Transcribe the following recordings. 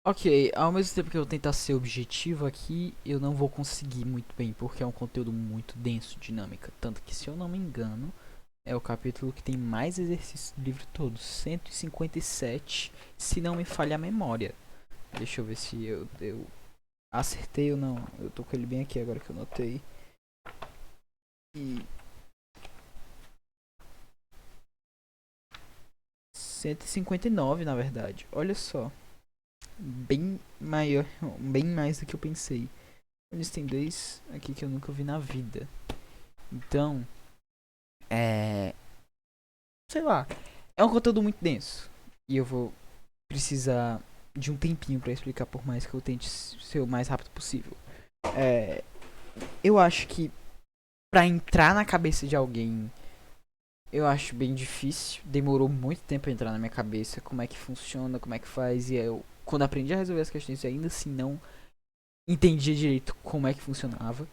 Ok, ao mesmo tempo que eu tentar ser objetivo aqui, eu não vou conseguir muito bem, porque é um conteúdo muito denso, dinâmica. Tanto que, se eu não me engano, é o capítulo que tem mais exercícios do livro todo, 157, se não me falha a memória. Deixa eu ver se eu acertei ou não. Eu tô com ele bem aqui agora que eu notei. E 159 na verdade. Olha só. Bem maior, bem mais do que eu pensei. Eles têm dois aqui que eu nunca vi na vida. Então, é. Sei lá. É um conteúdo muito denso. E eu vou precisar de um tempinho pra explicar, por mais que eu tente ser o mais rápido possível. É. Eu acho que pra entrar na cabeça de alguém, eu acho bem difícil. Demorou muito tempo pra entrar na minha cabeça como é que funciona, como é que faz. E eu, quando aprendi a resolver as questões, eu ainda assim não entendia direito como é que funcionava.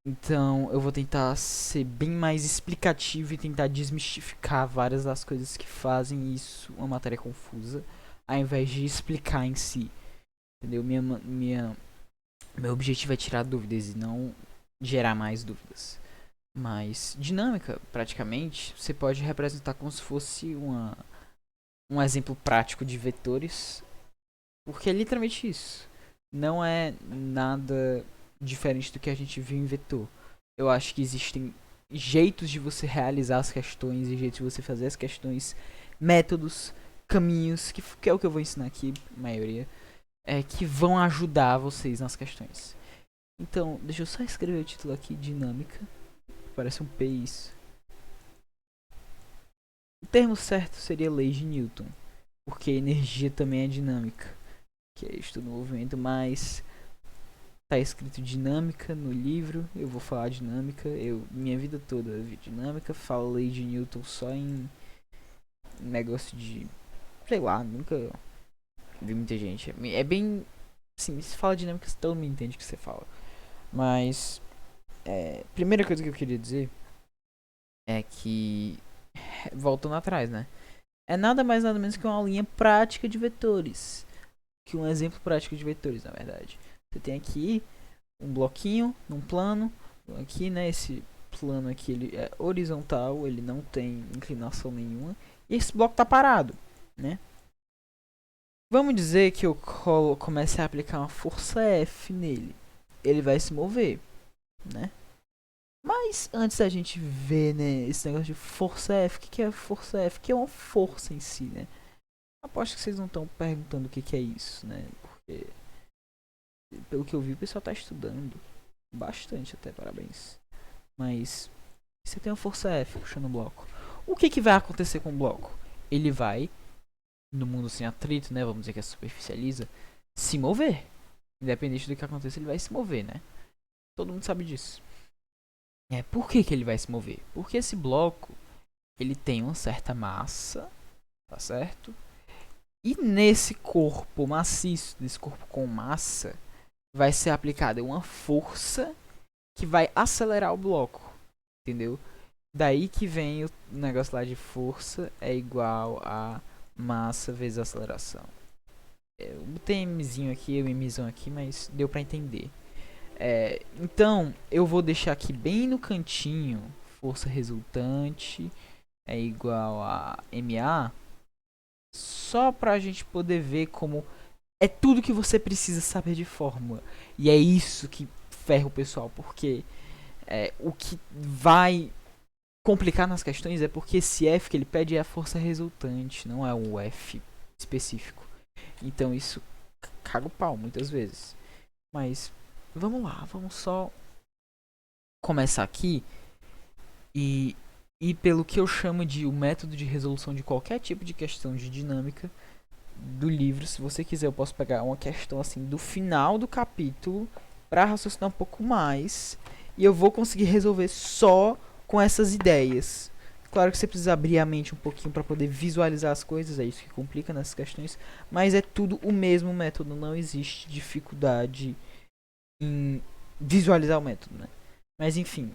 Então eu vou tentar ser bem mais explicativo e tentar desmistificar várias das coisas que fazem isso uma matéria confusa, ao invés de explicar em si. Entendeu? Meu objetivo é tirar dúvidas e não gerar mais dúvidas. Mas dinâmica, praticamente, você pode representar como se fosse um exemplo prático de vetores, porque é literalmente isso. Não é nada diferente do que a gente viu em vetor. Eu acho que existem jeitos de você realizar as questões e jeitos de você fazer as questões, métodos, caminhos, que é o que eu vou ensinar aqui, a maioria, que vão ajudar vocês nas questões. Então, deixa eu só escrever o título aqui, dinâmica. Parece um P isso. O termo certo seria lei de Newton, porque energia também é dinâmica, que é estudo do movimento, mas tá escrito dinâmica no livro, eu vou falar dinâmica, eu minha vida toda eu vi dinâmica, falo lei de Newton só em negócio de, sei lá, nunca vi muita gente. É bem, assim, se fala dinâmica, todo mundo entende o que você fala. Mas, primeira coisa que eu queria dizer é que, voltando atrás, né? É nada mais nada menos que uma linha prática de vetores. Que um exemplo prático de vetores, na verdade. Você tem aqui um bloquinho num plano. Aqui, né? Esse plano aqui ele é horizontal, ele não tem inclinação nenhuma. E esse bloco tá parado, né? Vamos dizer que eu comece a aplicar uma força F nele. Ele vai se mover, né? Mas antes da gente ver, né, esse negócio de força F, o que é força F? Que é uma força em si, né? Aposto que vocês não estão perguntando o que é isso, né? Porque, pelo que eu vi, o pessoal tá estudando bastante até, parabéns. Mas, você tem uma força F puxando o bloco. O que vai acontecer com o bloco? Ele vai, no mundo sem atrito, né? Vamos dizer que é superficializa, se mover. Independente do que aconteça, ele vai se mover, né? Todo mundo sabe disso. Por que ele vai se mover? Porque esse bloco, ele tem uma certa massa, tá certo? E nesse corpo maciço, nesse corpo com massa, vai ser aplicada uma força que vai acelerar o bloco, entendeu? Daí que vem o negócio lá de força é igual a massa vezes aceleração. Eu botei Mzinho aqui, o Mzão aqui, mas deu pra entender. Então, eu vou deixar aqui bem no cantinho, força resultante é igual a MA, só pra gente poder ver como é tudo que você precisa saber de fórmula. E é isso que ferra o pessoal, porque o que vai complicar nas questões é porque esse F que ele pede é a força resultante, não é o F específico. Então isso caga o pau muitas vezes. Mas vamos lá, vamos só começar aqui e ir pelo que eu chamo de o método de resolução de qualquer tipo de questão de dinâmica do livro. Se você quiser, eu posso pegar uma questão assim do final do capítulo para raciocinar um pouco mais e eu vou conseguir resolver só com essas ideias. Claro que você precisa abrir a mente um pouquinho para poder visualizar as coisas, é isso que complica nessas questões, mas é tudo o mesmo método, não existe dificuldade em visualizar o método, né? Mas enfim,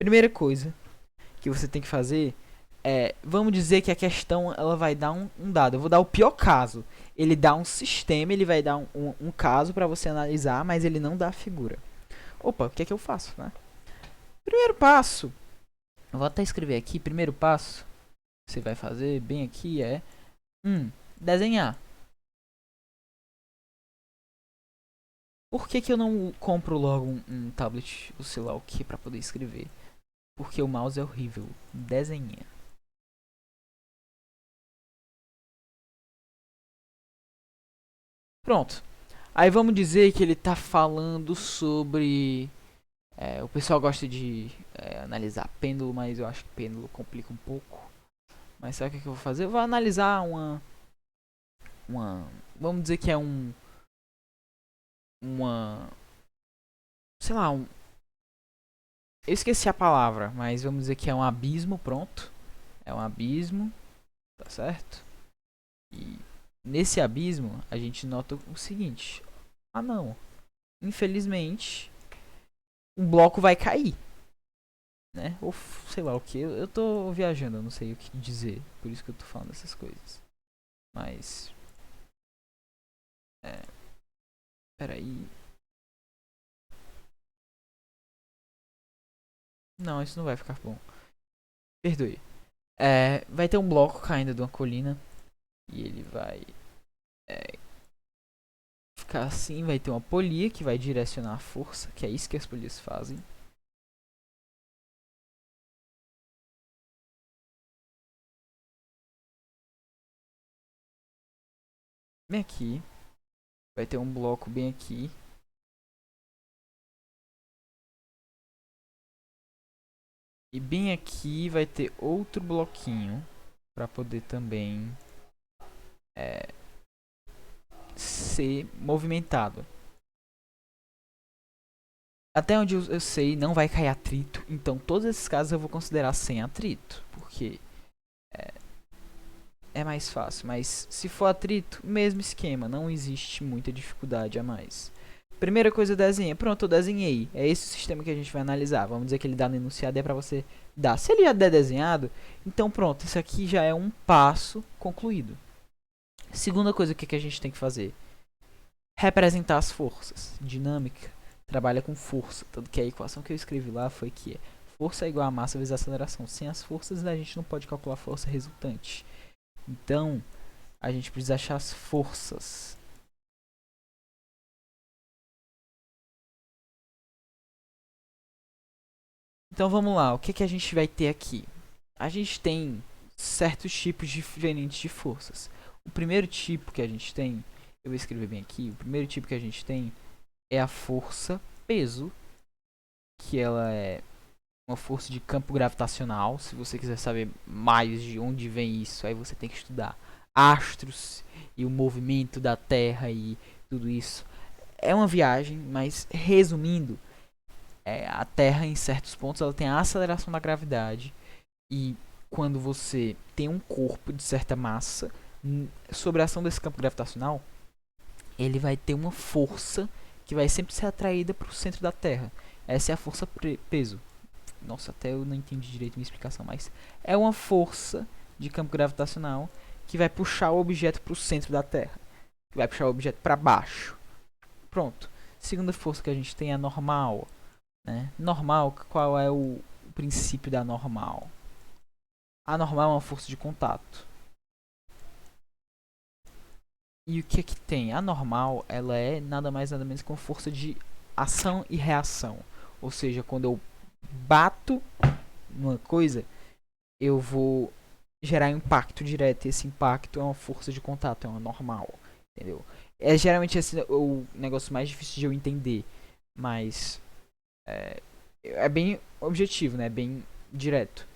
primeira coisa que você tem que fazer vamos dizer que a questão ela vai dar um dado. Eu vou dar o pior caso. Ele dá um sistema, ele vai dar um caso para você analisar, mas ele não dá a figura. Opa, o que é que eu faço, né? Primeiro passo, eu vou até escrever aqui. Primeiro passo, você vai fazer bem aqui é desenhar. Por que eu não compro logo um tablet, ou sei lá o que, para poder escrever? Porque o mouse é horrível. Desenhar. Pronto. Aí vamos dizer que ele tá falando sobre... o pessoal gosta de analisar pêndulo, mas eu acho que pêndulo complica um pouco. Mas sabe o que eu vou fazer? Eu vou analisar vamos dizer que é sei lá, eu esqueci a palavra, mas vamos dizer que é um abismo, pronto. É um abismo, tá certo? E nesse abismo a gente nota o seguinte: ah não, infelizmente um bloco vai cair, né? Ou sei lá o que. Eu tô viajando, eu não sei o que dizer, por isso que eu tô falando essas coisas. Mas peraí. Não, isso não vai ficar bom. Perdoe. Vai ter um bloco caindo de uma colina e ele vai ficar assim, vai ter uma polia que vai direcionar a força, que é isso que as polias fazem. Bem aqui, vai ter um bloco bem aqui. E bem aqui vai ter outro bloquinho para poder também ser movimentado. Até onde eu sei, não vai cair atrito. Então, todos esses casos eu vou considerar sem atrito. Porque é mais fácil. Mas se for atrito, mesmo esquema. Não existe muita dificuldade a mais. Primeira coisa, desenha. Pronto, eu desenhei. É esse o sistema que a gente vai analisar. Vamos dizer que ele dá no enunciado, é pra você dar. Se ele já der desenhado, então pronto. Isso aqui já é um passo concluído. Segunda coisa, o que a gente tem que fazer? Representar as forças. Dinâmica trabalha com força. Tanto que a equação que eu escrevi lá foi que força é igual a massa vezes a aceleração. Sem as forças, a gente não pode calcular a força resultante. Então, a gente precisa achar as forças. Então vamos lá, o que a gente vai ter aqui? A gente tem certos tipos diferentes de forças. O primeiro tipo que a gente tem, eu vou escrever bem aqui, o primeiro tipo que a gente tem é a força peso, que ela é uma força de campo gravitacional. Se você quiser saber mais de onde vem isso, aí você tem que estudar astros e o movimento da Terra e tudo isso. É uma viagem, mas resumindo, a Terra em certos pontos ela tem a aceleração da gravidade, e quando você tem um corpo de certa massa, sobre a ação desse campo gravitacional, ele vai ter uma força que vai sempre ser atraída para o centro da Terra. Essa é a força peso. Nossa, até eu não entendi direito a minha explicação, mas é uma força de campo gravitacional que vai puxar o objeto para o centro da Terra, que vai puxar o objeto para baixo. Pronto. Segunda força que a gente tem é a normal, né? Normal, qual é o princípio da normal? A normal é uma força de contato. E o que é que tem? A normal, ela é nada mais nada menos que uma força de ação e reação. Ou seja, quando eu bato numa coisa, eu vou gerar impacto direto. E esse impacto é uma força de contato, é uma normal. Entendeu? Geralmente esse é o negócio mais difícil de eu entender. Mas é bem objetivo, né? Bem direto.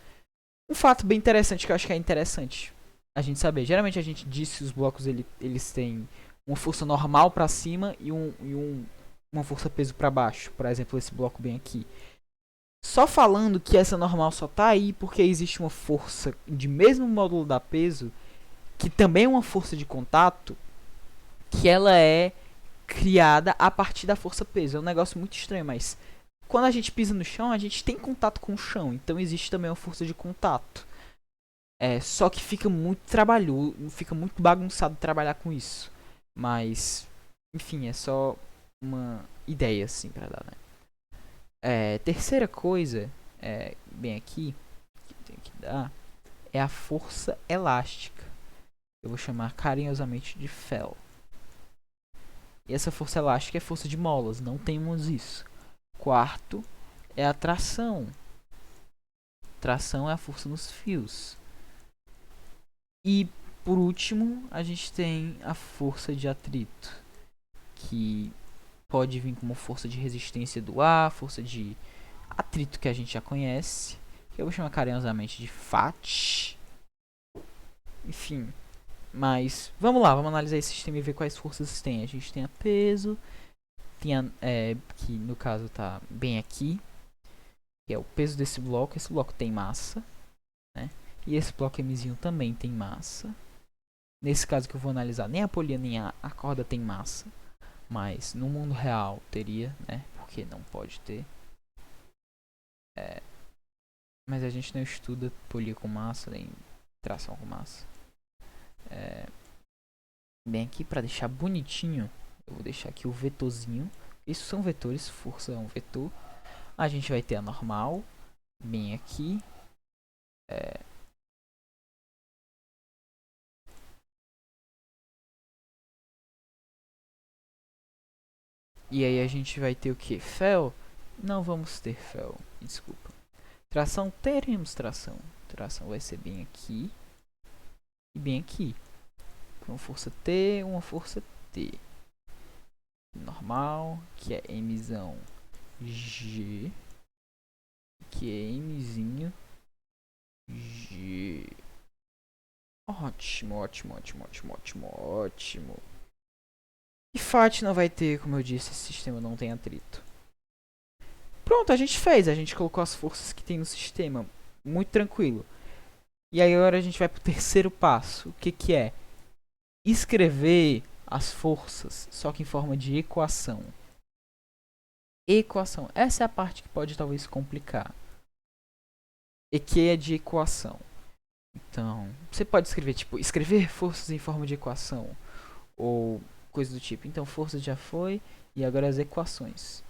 Um fato bem interessante que eu acho que é interessante a gente saber. Geralmente a gente diz que os blocos eles têm uma força normal para cima e uma força peso para baixo. Por exemplo, esse bloco bem aqui. Só falando que essa normal só tá aí porque existe uma força de mesmo módulo da peso, que também é uma força de contato, que ela é criada a partir da força peso. É um negócio muito estranho, mas quando a gente pisa no chão, a gente tem contato com o chão, então existe também uma força de contato. Só que fica muito trabalhoso, fica muito bagunçado trabalhar com isso. Mas, enfim, é só uma ideia assim pra dar, né? Terceira coisa, bem aqui, que eu tenho que dar, é a força elástica. Eu vou chamar carinhosamente de Fel. E essa força elástica é força de molas, não temos isso. Quarto é a tração. Tração é a força nos fios. E por último, a gente tem a força de atrito, que pode vir como força de resistência do ar, força de atrito que a gente já conhece, que eu vou chamar carinhosamente de FAT. Enfim, mas vamos lá, vamos analisar esse sistema e ver quais forças tem. A gente tem a peso, tem que no caso tá bem aqui, que é o peso desse bloco. Esse bloco tem massa, né? E esse bloco Mzinho também tem massa. Nesse caso que eu vou analisar, nem a polia nem a corda tem massa. Mas no mundo real teria, né? Porque não pode ter. Mas a gente não estuda polia com massa, nem tração com massa. Bem aqui, para deixar bonitinho, eu vou deixar aqui o vetorzinho. Isso são vetores, força é um vetor. A gente vai ter a normal, bem aqui. E aí a gente vai ter o que? Fel? Não vamos ter fel, desculpa. Tração, teremos tração. Tração vai ser bem aqui e bem aqui. Uma força T, uma força T. Normal, que é Mzão G, que é Mzinho G. Ótimo, ótimo, ótimo, ótimo, ótimo, ótimo. E FAT não vai ter, como eu disse, esse sistema não tem atrito. Pronto, a gente fez, a gente colocou as forças que tem no sistema. Muito tranquilo. E aí agora a gente vai pro terceiro passo. O que que é? Escrever as forças, só que em forma de equação. Equação. Essa é a parte que pode talvez complicar. E que é de equação. Então, você pode escrever, tipo, escrever forças em forma de equação. Ou coisa do tipo. Então, forças já foi. E agora as equações.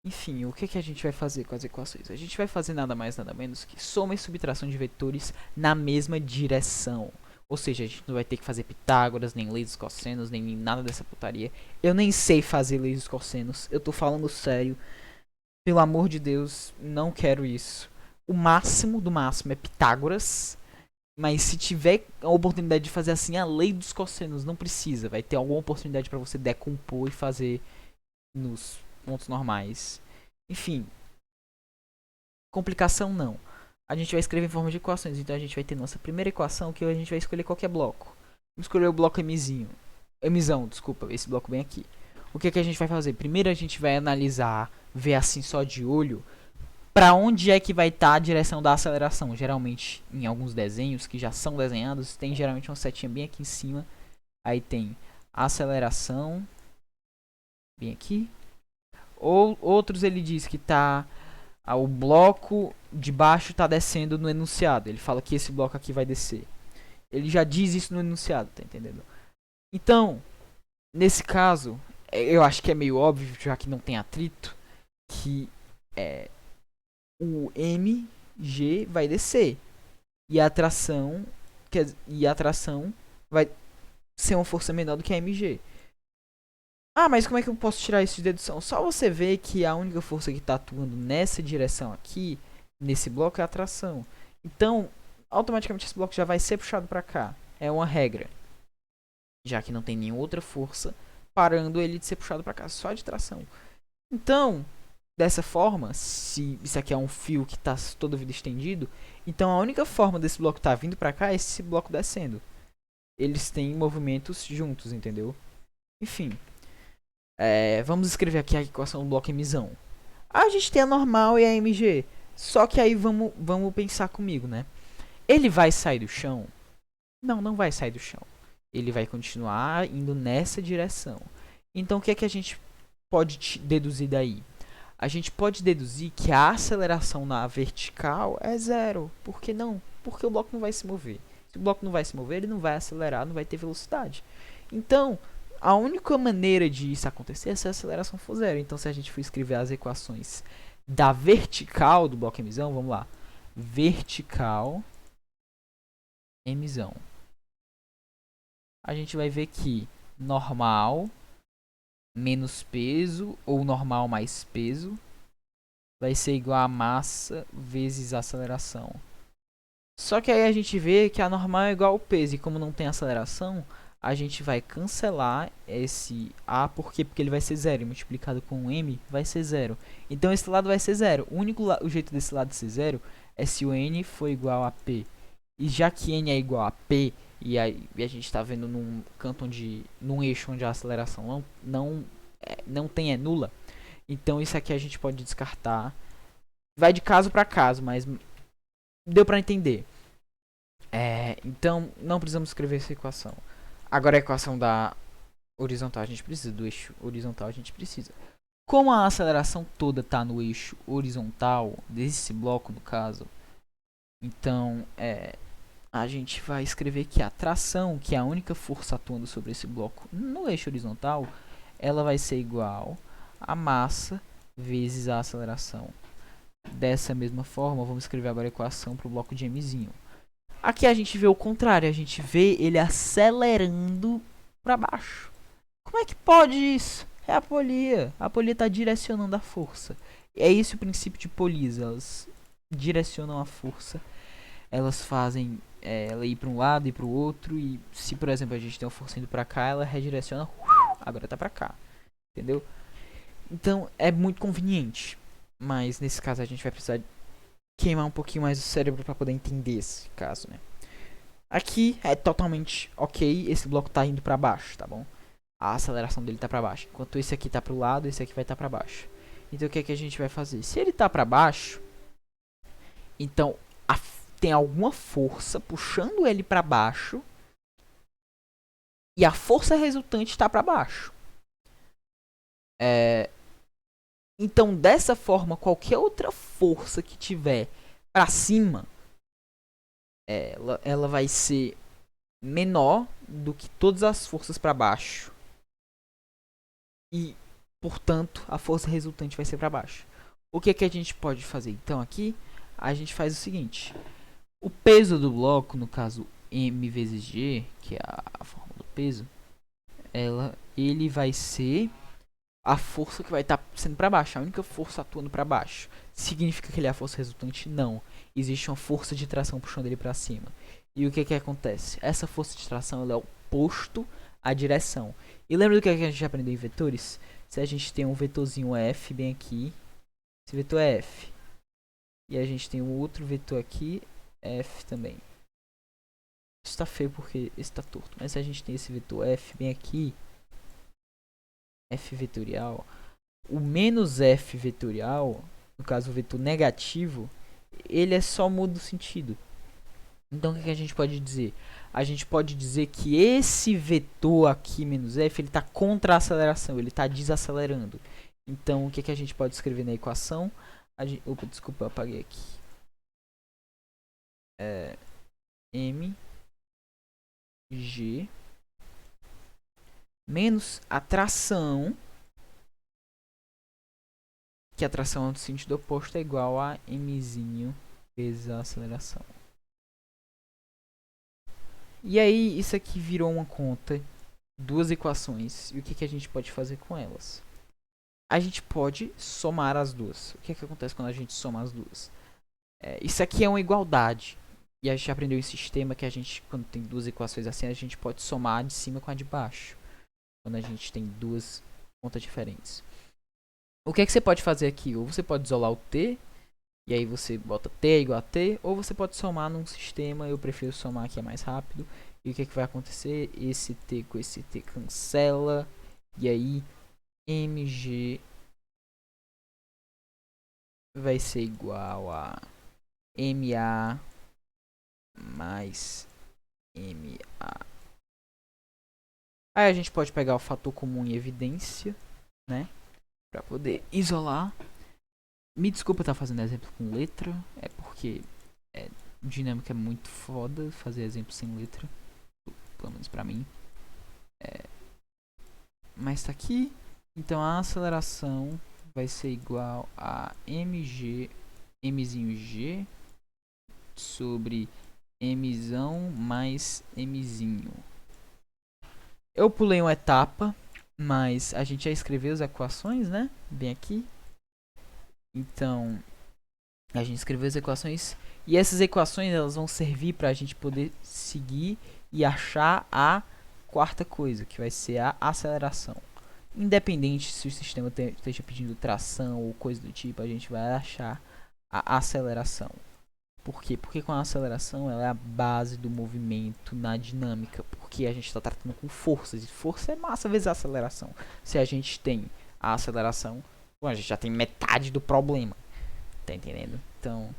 Enfim, o que, que a gente vai fazer com as equações? A gente vai fazer nada mais, nada menos que soma e subtração de vetores na mesma direção. Ou seja, a gente não vai ter que fazer Pitágoras, nem leis dos cossenos, nem nada dessa putaria. Eu nem sei fazer leis dos cossenos. Eu tô falando sério. Pelo amor de Deus, não quero isso. O máximo do máximo é Pitágoras. Mas se tiver a oportunidade de fazer assim a lei dos cossenos, não precisa. Vai ter alguma oportunidade para você decompor e fazer nos pontos normais. Enfim. Complicação não. A gente vai escrever em forma de equações. Então a gente vai ter nossa primeira equação, que a gente vai escolher qualquer bloco. Vamos escolher o bloco Mzinho. Mzão, desculpa, esse bloco bem aqui. O que, que a gente vai fazer? Primeiro a gente vai analisar, ver assim só de olho, para onde é que vai estar a direção da aceleração. Geralmente, em alguns desenhos que já são desenhados, tem geralmente uma setinha bem aqui em cima. Aí tem aceleração, bem aqui. Ou outros ele diz que tá o bloco de baixo tá descendo no enunciado. Ele fala que esse bloco aqui vai descer. Ele já diz isso no enunciado, tá entendendo? Então, nesse caso, eu acho que é meio óbvio, já que não tem atrito, que o mg vai descer. E a atração, vai ser uma força menor do que a mg. Ah, mas como é que eu posso tirar isso de dedução? Só você ver que a única força que está atuando nessa direção aqui, nesse bloco, é a tração. Então, automaticamente esse bloco já vai ser puxado para cá. É uma regra. Já que não tem nenhuma outra força parando ele de ser puxado para cá, só de tração. Então, dessa forma, se isso aqui é um fio que está toda a vida estendido, então a única forma desse bloco estar vindo para cá é esse bloco descendo. Eles têm movimentos juntos, entendeu? Enfim. Vamos escrever aqui a equação do bloco Mzão. A gente tem a normal e a mg. Só que aí vamos pensar comigo, né? Ele vai sair do chão? Não, não vai sair do chão. Ele vai continuar indo nessa direção. Então o que é que a gente pode deduzir daí? a gente pode deduzir que a aceleração na vertical é zero. Por que não? Porque o bloco não vai se mover. Se o bloco não vai se mover, ele não vai acelerar, não vai ter velocidade. Então, a única maneira de isso acontecer é se a aceleração for zero. Então, se a gente for escrever as equações da vertical do bloco emissão, vamos lá. Vertical emissão. A gente vai ver que normal menos peso ou normal mais peso vai ser igual a massa vezes a aceleração. Só que aí a gente vê que a normal é igual ao peso, e como não tem aceleração, a gente vai cancelar esse A, por quê? Porque ele vai ser zero, e multiplicado com M vai ser zero. Então esse lado vai ser zero. O jeito desse lado ser zero é se o N for igual a P. E já que N é igual a P, e a gente está vendo num canto num eixo onde a aceleração não tem, é nula, então isso aqui a gente pode descartar. Vai de caso para caso, mas deu para entender. Então não precisamos escrever essa equação. Agora a equação da horizontal a gente precisa, do eixo horizontal a gente precisa. Como a aceleração toda está no eixo horizontal, desse bloco no caso, então a gente vai escrever que a tração, que é a única força atuando sobre esse bloco no eixo horizontal, ela vai ser igual a massa vezes a aceleração. Dessa mesma forma, vamos escrever agora a equação para o bloco de Mzinho. Aqui a gente vê o contrário, a gente vê ele acelerando para baixo. Como é que pode isso? É a polia. A polia está direcionando a força. É esse o princípio de polias, elas direcionam a força. Elas fazem ela ir para um lado e para o outro, e se por exemplo a gente tem uma força indo para cá, ela redireciona, agora tá para cá, entendeu? Então é muito conveniente, mas nesse caso a gente vai precisar queimar um pouquinho mais o cérebro para poder entender esse caso, né? Aqui é totalmente ok, esse bloco tá indo para baixo, tá bom? A aceleração dele tá para baixo, enquanto esse aqui tá pro lado, esse aqui vai estar para baixo. Então o que é que a gente vai fazer? Se ele tá para baixo, então tem alguma força puxando ele para baixo e a força resultante está para baixo. Então, dessa forma, qualquer outra força que tiver para cima, ela vai ser menor do que todas as forças para baixo. E, portanto, a força resultante vai ser para baixo. O que é que a gente pode fazer? Então, aqui, a gente faz o seguinte. O peso do bloco, no caso M vezes G, que é a forma do peso, ele vai ser a força que vai estar sendo para baixo, a única força atuando para baixo. Significa que ele é a força resultante? Não. Existe uma força de tração puxando ele para cima. E o que que acontece? Essa força de tração ela é oposto à direção. E lembra do que a gente aprendeu em vetores? Se a gente tem um vetorzinho F bem aqui, esse vetor é F. E a gente tem um outro vetor aqui, F também. Isso tá feio porque esse tá torto. Mas se a gente tem esse vetor F bem aqui, F vetorial, o menos F vetorial, no caso o vetor negativo, ele só muda o sentido. Então o que a gente pode dizer? A gente pode dizer que esse vetor aqui, menos F, ele está contra a aceleração, ele está desacelerando. Então o que a gente pode escrever na equação? Opa, desculpa, eu apaguei aqui. M G menos a tração, que a tração no sentido oposto é igual a mzinho vezes a aceleração. E aí isso aqui virou uma conta, duas equações, e o que a gente pode fazer com elas? A gente pode somar as duas. O que acontece quando a gente soma as duas? Isso aqui é uma igualdade. E a gente aprendeu em sistema que a gente, quando tem duas equações assim, a gente pode somar a de cima com a de baixo. Quando a gente tem duas contas diferentes. O que você pode fazer aqui? Ou você pode isolar o t, e aí você bota t é igual a t, ou você pode somar num sistema. Eu prefiro somar, que é mais rápido. E o que vai acontecer? Esse t com esse t cancela, e aí mg vai ser igual a ma mais ma. Aí a gente pode pegar o fator comum em evidência, né, para poder isolar. Me desculpa estar fazendo exemplo com letra, é porque dinâmica é muito foda fazer exemplo sem letra, pelo menos pra mim. Mas tá aqui, então a aceleração vai ser igual a mzinho g sobre mzão mais mzinho. Eu pulei uma etapa, mas a gente já escreveu as equações, né? Bem aqui. Então, a gente escreveu as equações e essas equações elas vão servir para a gente poder seguir e achar a quarta coisa, que vai ser a aceleração. Independente se o sistema esteja pedindo tração ou coisa do tipo, a gente vai achar a aceleração. Por quê? Porque com a aceleração ela é a base do movimento na dinâmica, porque a gente está tratando com forças, e força é massa vezes a aceleração. Se a gente tem a aceleração, bom, a gente já tem metade do problema. Tá entendendo? Então,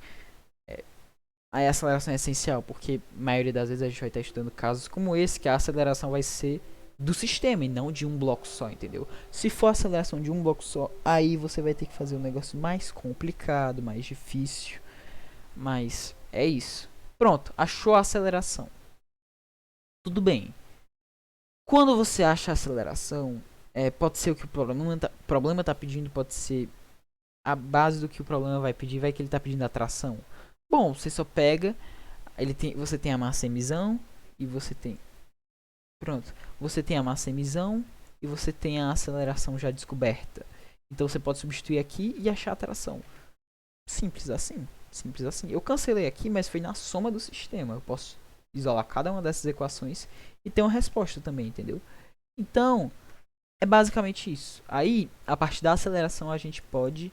a aceleração é essencial, porque a maioria das vezes a gente vai estar estudando casos como esse, que a aceleração vai ser do sistema e não de um bloco só, entendeu? Se for a aceleração de um bloco só, aí você vai ter que fazer um negócio mais complicado, mais difícil. Mas é isso. Pronto, achou a aceleração. Tudo bem. Quando você acha a aceleração, pode ser o que o problema tá pedindo, pode ser a base do que o problema vai pedir, vai que ele tá pedindo a tração. Bom, você só pega, você tem a massa mzão e você tem, pronto, você tem a massa mzão e você tem a aceleração já descoberta. Então você pode substituir aqui e achar a tração. Simples assim, simples assim. Eu cancelei aqui, mas foi na soma do sistema. Eu posso isolar cada uma dessas equações e ter uma resposta também, entendeu? Então, é basicamente isso. Aí, a partir da aceleração, a gente pode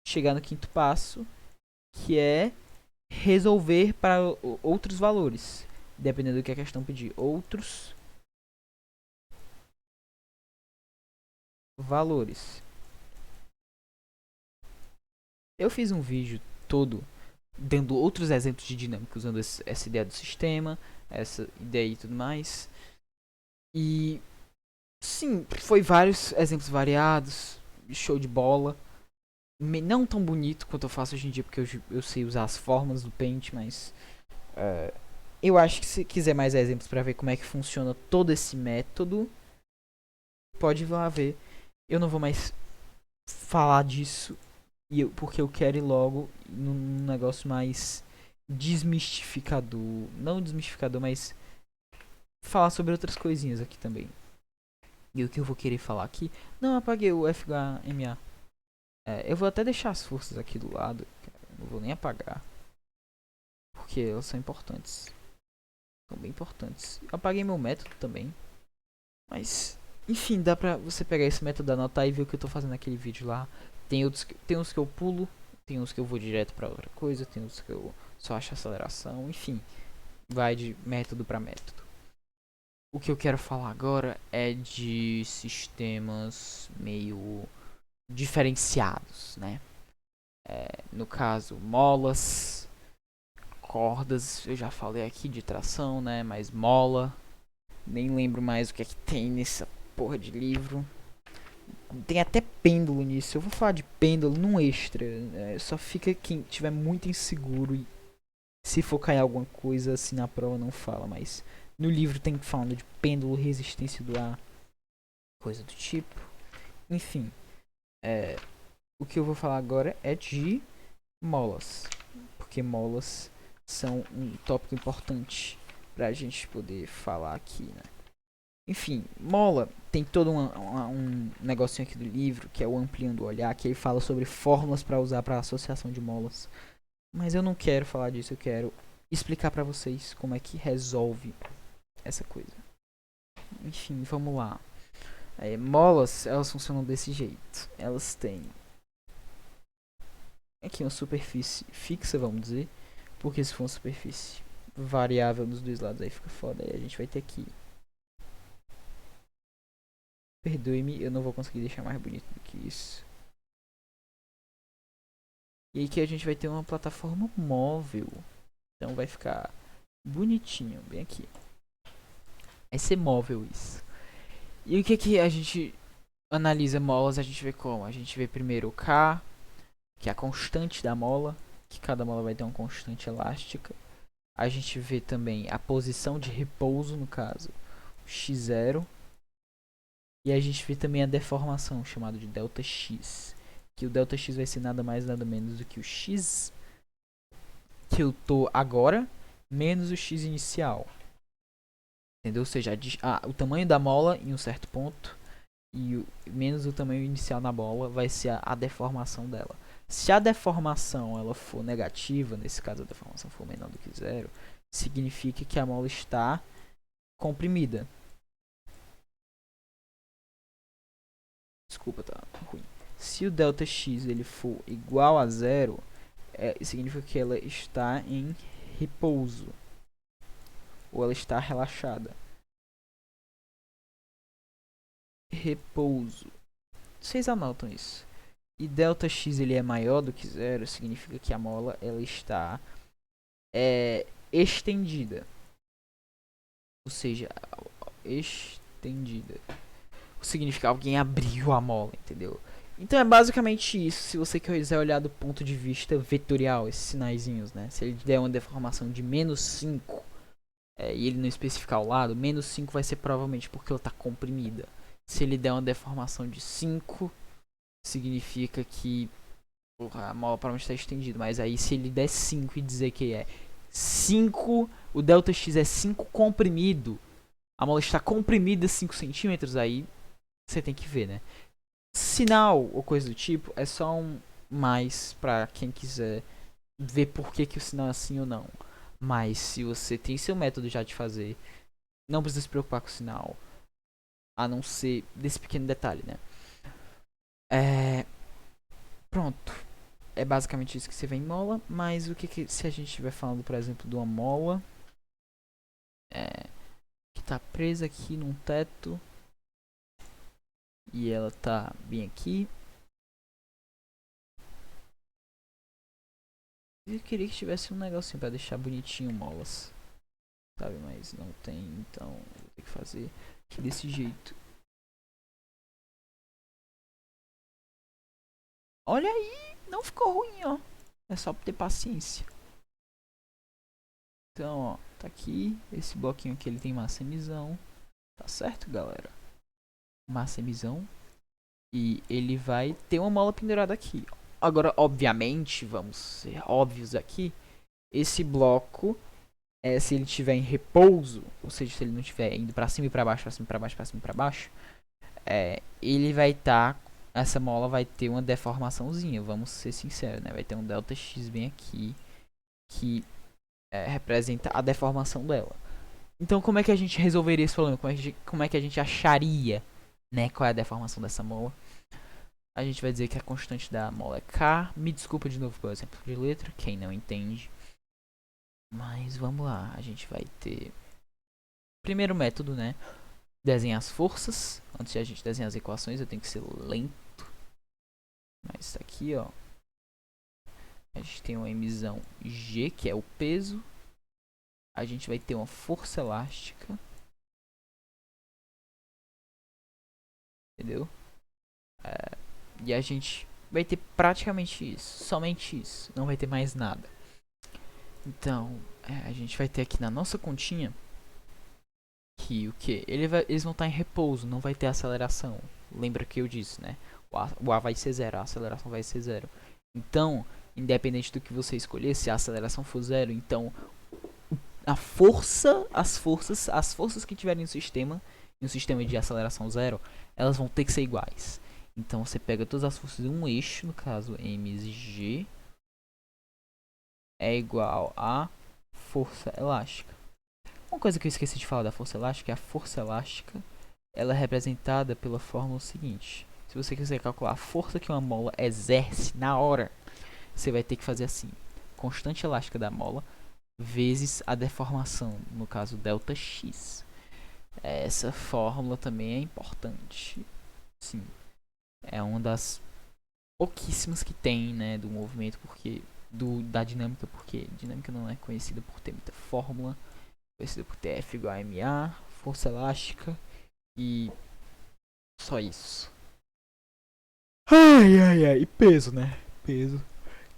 chegar no quinto passo, que é resolver para outros valores, dependendo do que a questão pedir. Outros valores. Eu fiz um vídeo todo dando outros exemplos de dinâmica, usando essa ideia do sistema, essa ideia e tudo mais. E sim, foi vários exemplos variados, show de bola. Não tão bonito quanto eu faço hoje em dia, porque eu sei usar as formas do Paint, mas eu acho que se quiser mais exemplos para ver como é que funciona todo esse método, pode ir lá ver. Eu não vou mais falar disso porque eu quero ir logo num negócio mais desmistificador. Não desmistificador, mas falar sobre outras coisinhas aqui também. E o que eu vou querer falar aqui. Não, apaguei o FHMA. Eu vou até deixar as forças aqui do lado. Não vou nem apagar. Porque elas são importantes. São bem importantes. Eu apaguei meu método também. Mas, enfim, dá pra você pegar esse método, anotar e ver o que eu tô fazendo naquele vídeo lá. Tem uns que eu pulo. Tem uns que eu vou direto pra outra coisa. Tem uns que eu só acho aceleração. Enfim, vai de método pra método. O que eu quero falar agora é de sistemas meio diferenciados, né? No caso, molas, cordas, eu já falei aqui de tração, né? Mas mola, nem lembro mais o que é que tem nessa porra de livro. Tem até pêndulo nisso. Eu vou falar de pêndulo num extra. Só fica quem tiver muito inseguro e se for cair alguma coisa assim na prova não fala, mas no livro tem falando de pêndulo, resistência do ar, coisa do tipo. Enfim, o que eu vou falar agora é de molas, porque molas são um tópico importante pra gente poder falar aqui, né? Enfim, mola tem todo um negocinho aqui do livro que é o Ampliando o Olhar, que ele fala sobre fórmulas para usar para associação de molas. Mas eu não quero falar disso, eu quero explicar pra vocês como é que resolve essa coisa. Enfim, vamos lá. Molas, elas funcionam desse jeito. Elas têm aqui uma superfície fixa, vamos dizer. Porque se for uma superfície variável nos dois lados, aí fica foda. Aí a gente vai ter aqui. Perdoe-me, eu não vou conseguir deixar mais bonito do que isso. E aí que a gente vai ter uma plataforma móvel. Então vai ficar bonitinho, bem aqui. Vai ser móvel isso. E o que a gente analisa molas, a gente vê como? A gente vê primeiro o K, que é a constante da mola, que cada mola vai ter uma constante elástica. A gente vê também a posição de repouso, no caso, x0. E a gente vê também a deformação, chamada de ΔX. Que o ΔX vai ser nada mais nada menos do que o x que eu tô agora, menos o x inicial. Entendeu? Ou seja, o tamanho da mola em um certo ponto e menos o tamanho inicial na bola vai ser a deformação dela. Se a deformação ela for negativa, nesse caso a deformação for menor do que zero, significa que a mola está comprimida. Desculpa, tá ruim. Se o ΔX ele for igual a zero, significa que ela está em repouso ou ela está relaxada. Repouso. Vocês anotam isso. E ΔX ele é maior do que zero, significa que a mola ela está estendida. Ou seja, estendida. Significa que alguém abriu a mola, entendeu? Então é basicamente isso, se você quiser olhar do ponto de vista vetorial, esses sinaizinhos, né? Se ele der uma deformação de menos 5 e ele não especificar o lado, menos 5 vai ser provavelmente porque ela está comprimida. Se ele der uma deformação de 5, significa que a mola provavelmente está estendida. Mas aí se ele der 5 e dizer que é 5, o ΔX é 5 comprimido, a mola está comprimida 5 centímetros, aí você tem que ver, né? Sinal ou coisa do tipo é só um mais pra quem quiser ver por que o sinal é assim ou não. Mas se você tem seu método já de fazer, não precisa se preocupar com o sinal, a não ser desse pequeno detalhe, né? Pronto. É basicamente isso que você vê em mola. Mas o que se a gente estiver falando, por exemplo, de uma mola que está presa aqui num teto e ela tá bem aqui. Eu queria que tivesse um negocinho pra deixar bonitinho molas, sabe? Mas não tem, então vou ter que fazer aqui desse jeito. Olha aí, não ficou ruim, ó. É só ter paciência. Então, ó, tá aqui. Esse bloquinho aqui ele tem massamizão. Tá certo, galera? Massamizão. E ele vai ter uma mola pendurada aqui. Agora, obviamente, vamos ser óbvios aqui. Esse bloco, se ele estiver em repouso, ou seja, se ele não estiver indo pra cima e pra baixo, pra cima e pra baixo, pra cima e pra baixo, ele vai estar... essa mola vai ter uma deformaçãozinha, vamos ser sinceros, né? Vai ter um ΔX bem aqui, que representa a deformação dela. Então, como é que a gente resolveria esse problema? Como é que a gente acharia, né, qual é a deformação dessa mola? A gente vai dizer que a constante da mola é K. Me desculpa de novo pelo exemplo de letra, quem não entende. Mas vamos lá, a gente vai ter... primeiro método, né? Desenhar as forças. Antes de a gente desenhar as equações, eu tenho que ser lento. Mas tá aqui, ó. A gente tem uma emissão G, que é o peso. A gente vai ter uma força elástica. Entendeu? E a gente vai ter praticamente isso. Somente isso. Não vai ter mais nada. Então, a gente vai ter aqui na nossa continha que o que? Eles vão estar em repouso, não vai ter aceleração. Lembra que eu disse, né? O A vai ser zero, a aceleração vai ser zero. Então, independente do que você escolher, se a aceleração for zero, então a força, as forças que tiverem no sistema, em um sistema de aceleração zero, elas vão ter que ser iguais. Então você pega todas as forças de um eixo, no caso mg é igual a força elástica. Uma coisa que eu esqueci de falar da força elástica é a força elástica, ela é representada pela fórmula seguinte. Se você quiser calcular a força que uma mola exerce na hora, você vai ter que fazer assim: constante elástica da mola vezes a deformação, no caso ΔX. Essa fórmula também é importante. Sim, é uma das pouquíssimas que tem, né, do movimento, porque da dinâmica, porque dinâmica não é conhecida por ter muita fórmula, conhecida por ter F igual a ma, força elástica e só isso. Ai, ai, ai, e peso, né? Peso.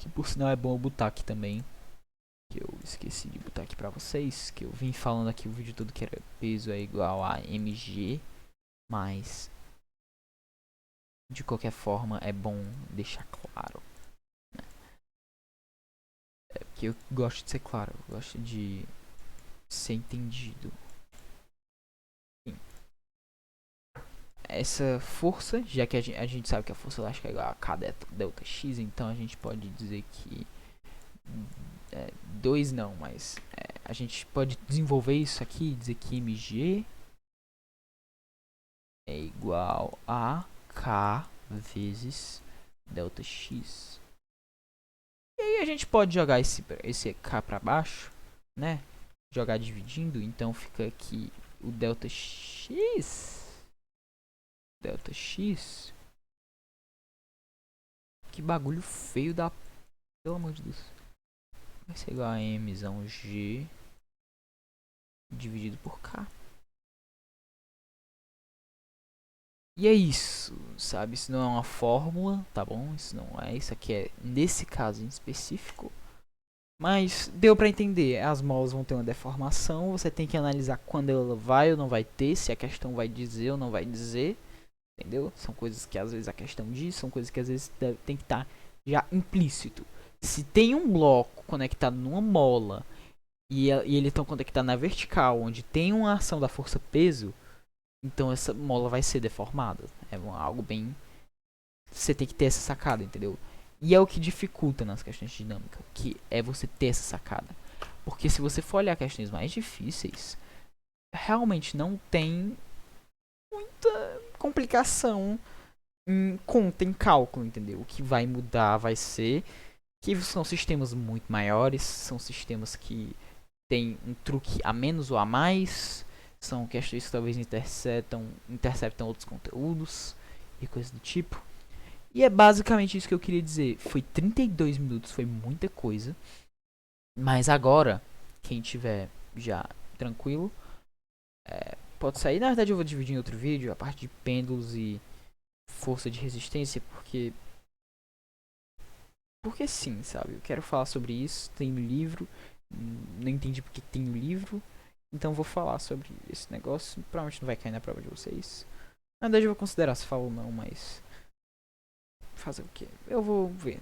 Que por sinal é bom eu botar aqui também. Que eu esqueci de botar aqui pra vocês. Que eu vim falando aqui o vídeo todo que era peso é igual a mg. Mas de qualquer forma é bom deixar claro. É porque eu gosto de ser claro. Eu gosto de ser entendido. Essa força, já que a gente sabe que a força elástica é igual a K delta X, então a gente pode dizer que 2 não, mas a gente pode desenvolver isso aqui e dizer que mg é igual a K vezes delta X. E aí a gente pode jogar esse K pra baixo, né? Jogar dividindo, então fica aqui o delta X. Delta X. Que bagulho feio da... Pelo amor de Deus. Vai ser igual a mzão G dividido por K. E é isso, sabe? Isso não é uma fórmula, tá bom? Isso não é. Isso aqui é nesse caso em específico. Mas deu pra entender. As molas vão ter uma deformação. Você tem que analisar quando ela vai ou não vai ter. Se a questão vai dizer ou não vai dizer. Entendeu? São coisas que às vezes a questão diz. São coisas que às vezes tem que estar já implícito. Se tem um bloco conectado numa mola e ele está conectado na vertical, onde tem uma ação da força peso, então essa mola vai ser deformada. É algo bem... Você tem que ter essa sacada, entendeu? E é o que dificulta nas questões de dinâmica, que é você ter essa sacada. Porque se você for olhar questões mais difíceis, realmente não tem muita complicação em conta, em cálculo, entendeu? O que vai mudar vai ser que são sistemas muito maiores, são sistemas que tem um truque a menos ou a mais, são questões que talvez interceptam outros conteúdos e coisas do tipo. E é basicamente isso que eu queria dizer. Foi 32 minutos, foi muita coisa. Mas agora, quem tiver já tranquilo, pode sair. Na verdade eu vou dividir em outro vídeo a parte de pêndulos e força de resistência, porque sim, sabe? Eu quero falar sobre isso, tem no livro. Não entendi porque tem no livro. Então vou falar sobre esse negócio. Provavelmente não vai cair na prova de vocês. Na verdade eu vou considerar se falo ou não, mas... Fazer o que? Eu vou ver.